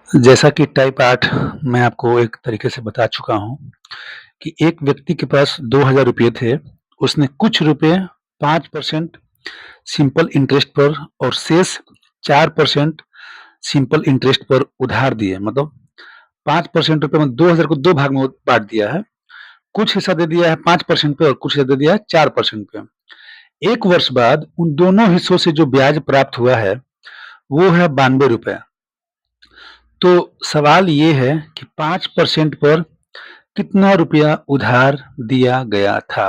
जैसा कि टाइप 8 मैं आपको एक तरीके से बता चुका हूँ कि एक व्यक्ति के पास ₹2000 थे। उसने कुछ रुपए 5% सिंपल इंटरेस्ट पर और शेष 4% सिंपल इंटरेस्ट पर उधार दिए। मतलब 5% रुपए में 2000 को 2 भाग में बाँट दिया है। कुछ हिस्सा दे दिया है 5% पे और कुछ हिस्सा दे दिया है 4% पे। 1 वर्ष बाद उन दोनों हिस्सों से जो ब्याज प्राप्त हुआ है, वो है ₹92। तो सवाल ये है कि 5% पर कितना रुपया उधार दिया गया था?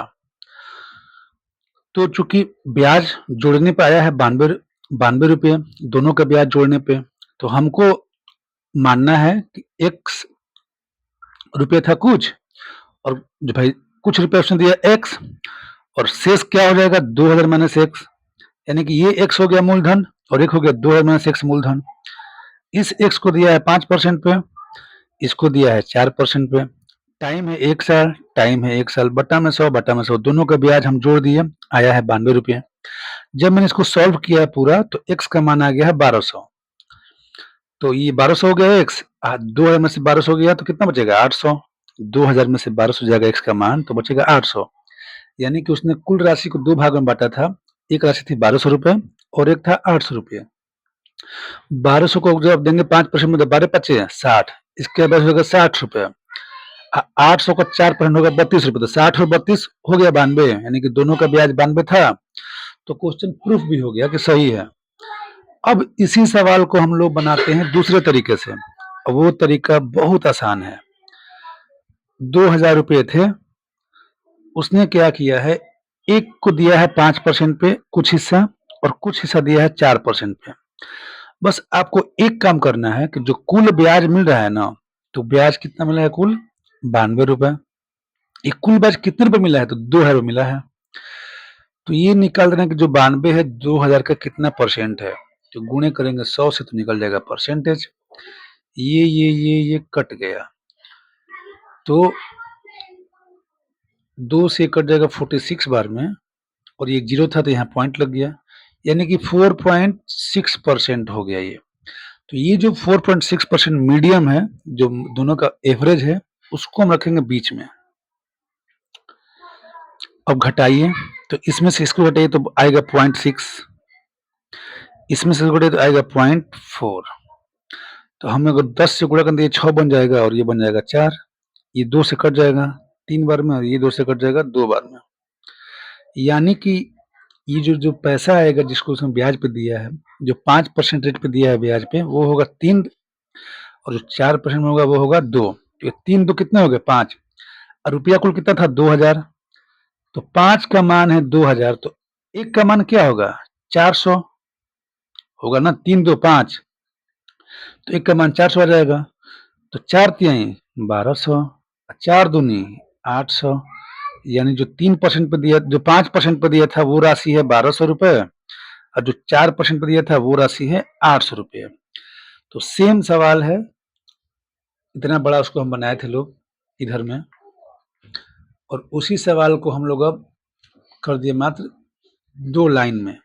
तो चूँकि ब्याज जोड़ने पे आया है 92 दोनों का ब्याज जोड़ने पे, तो हमको मानना है कि एक्स रुपया था कुछ और जो भाई कुछ रुपया उसने दिया एक्स और शेष क्या हो जाएगा 2000 माइनस एक्स, यानी कि ये एक्स हो गया मूलधन और एक हो गया 2000 माइनस एक्स मूलधन। इस एक्स को दिया है 5% पे, इसको दिया है 4% पे। टाइम है 1 साल, टाइम है 1 साल, बटा में 100 दोनों का ब्याज हम जोड़ दिए, आया है ₹92। जब मैंने इसको सॉल्व किया है पूरा तो x का मान आ गया है 1200। तो ये 1200 हो गया x, 2000 में से 1200 गया तो कितना बचेगा 800। 2000 में से 1200 जाएगा x का मान तो बचेगा 800। यानी कि उसने कुल राशि को 2 भागों में बाँटा था। एक राशि थी ₹1200 और एक था ₹800। 1200 को जब देंगे 5% में तो 12 पचे 60, इसके बाद होगा ₹60। 800 का 4% होगा ₹32, तो 60 और 32 हो गया 92, यानी कि दोनों का ब्याज 92 था। तो क्वेश्चन प्रूफ भी हो गया कि सही है। अब इसी सवाल को हम लोग बनाते हैं दूसरे तरीके से। वो तरीका बहुत आसान है। ₹2000 थे, उसने क्या किया है, एक को दिया है 5% पे कुछ हिस्सा और कुछ हिस्सा दिया है 4% पे। बस आपको एक काम करना है कि जो कुल ब्याज मिल रहा है ना, तो ब्याज कितना मिला है कुल ₹92। ये कुल ब्याज कितने रुपए मिला है तो 2000 मिला है। तो ये निकाल देना कि जो 92 है 2000 का कितना परसेंट है, तो गुणे करेंगे 100 से तो निकल जाएगा परसेंटेज। ये कट गया तो 2 से कट जाएगा 46 बार में और ये 0 था तो यहाँ पॉइंट लग गया, यानी कि 4.6% हो गया ये। तो ये जो 4.6% मीडियम है, जो दोनों का एवरेज है, उसको हम रखेंगे बीच में। अब घटाइए, तो इसमें से इसको घटाइए तो आएगा 0.6, इसमें से घटाइए तो आएगा 0.4। तो हम अगर 10 से गुणा कर दिए 6 बन जाएगा और ये बन जाएगा 4। ये 2 से कट जाएगा 3 बार में और ये 2 से कट जाएगा 2 बार में। यानी कि ये जो पैसा आएगा जिसको उसने ब्याज पे दिया है, जो 5% रेट पे दिया है ब्याज पे, वो होगा 3 और जो 4% में होगा वो होगा 2। तो 3 2 कितने हो गए 5 और रुपया कुल कितना था 2000। तो 5 का मान है 2000, तो 1 का मान क्या होगा 400 होगा ना, 3 2 5, तो 1 का मान 400 आ जाएगा। तो 4 तिहाई 1200, 4 दूनी 800, यानी जो 3% पे दिया, जो 5% पे दिया था वो राशि है ₹1200 और जो 4% पे दिया था वो राशि है ₹800। तो सेम सवाल है, इतना बड़ा उसको हम बनाए थे लोग इधर में, और उसी सवाल को हम लोग अब कर दिए मात्र 2 लाइन में।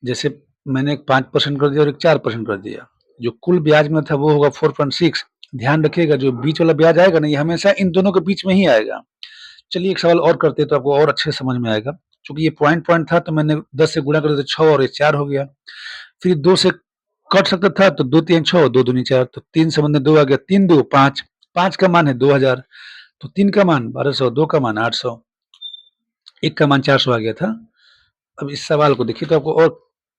जैसे मैंने एक 5% कर दिया और एक 4% कर दिया। जो कुल ब्याज में था वो होगा 4.6। ध्यान रखिएगा जो बीच वाला ब्याज आएगा ना, ये हमेशा इन दोनों के बीच में ही आएगा। चलिए एक सवाल और करते हैं तो आपको और अच्छे से समझ में आएगा। चूंकि ये पॉइंट पॉइंट था तो मैंने 10 से गुणा कर दिया तो 6 और ये 4 हो गया। फिर 2 से कट सकता था तो 2 3 6, 2 दूनी 4, तो 3 से बंदे 2 आ गया, 3 2 5, 5 का मान है 2000, तो 3 का मान 1200, 2 का मान 800, 1 का मान 400 आ गया था। अब इस सवाल को देखिए तो आपको और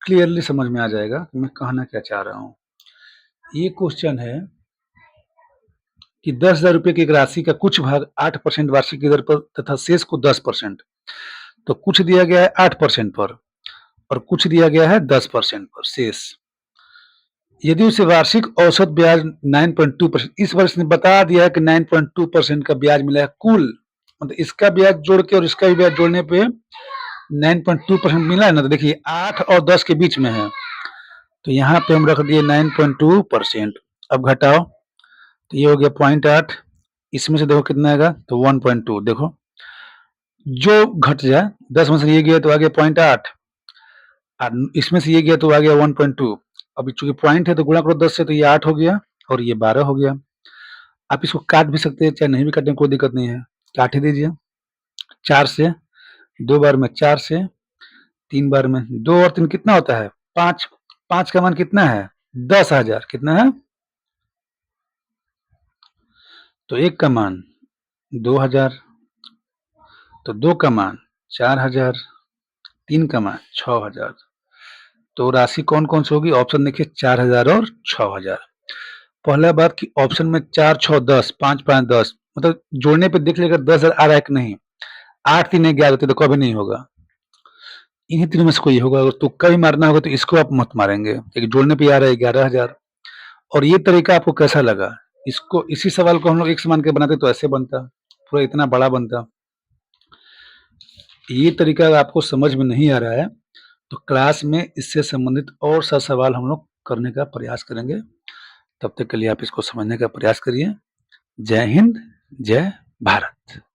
क्लियरली समझ में आ जाएगा कि मैं कहना क्या चाह रहा हूँ। ये क्वेश्चन है कि 10,000 रुपए की एक राशि का कुछ भाग 8% वार्षिक की दर पर तथा शेष को 10%, तो कुछ दिया गया है 8% पर और कुछ दिया गया है 10% पर शेष। यदि उसे वार्षिक औसत ब्याज 9.2%, इस वर्ष ने बता दिया है कि 9.2% का ब्याज मिला है कुल, मतलब इसका ब्याज जोड़ के और इसका भी ब्याज जोड़ने पे 9.2% मिला है ना। तो देखिए 8 और 10 के बीच में है, तो यहाँ पे हम रख दिए 9.2%। अब घटाओ तो ये हो गया 0.8, इसमें से देखो कितना आएगा तो 1.2। देखो जो घट जाए, 10 में से ये गया तो आ गया 0.8 और इसमें से ये गया तो आ गया 1.2। अभी चूँकि पॉइंट है तो गुणा करो 10 से, तो ये 8 हो गया और ये 12 हो गया। आप इसको काट भी सकते हैं, चाहे नहीं भी काटें कोई दिक्कत नहीं है, काट ही दीजिए। 4 से 2 बार में 4 से 3 बार में 2 और 3 कितना होता है? 5। 5 का मान कितना है? 10,000। कितना है? तो 1 का मान 2,000, तो 2 का मान 4,000, 3 का मान 6,000। तो राशि कौन-कौन सी होगी? ऑप्शन देखिए 4,000 और 6,000। पहला बात कि ऑप्शन में 4, 6, 10, 5, 5, 10, मतलब जोड़ने पे देख लेगा 10,000 आ रहा है कि नहीं। 8, 3, 11 होते तो कभी नहीं होगा। इन्हीं तीनों में से कोई होगा। अगर तुक्का भी मारना होगा तो इसको आप मत मारेंगे, क्योंकि जोड़ने पे आ रहा है 11,000। और ये तरीका आपको कैसा लगा? इसको, इसी सवाल को हम लोग x मान के बनाते तो ऐसे बनता, पूरा इतना बड़ा बनता। ये तरीका अगर आपको समझ में नहीं आ रहा है तो क्लास में इससे संबंधित और सा सवाल हम लोग करने का प्रयास करेंगे। तब तक के लिए आप इसको समझने का प्रयास करिए। जय हिंद, जय भारत।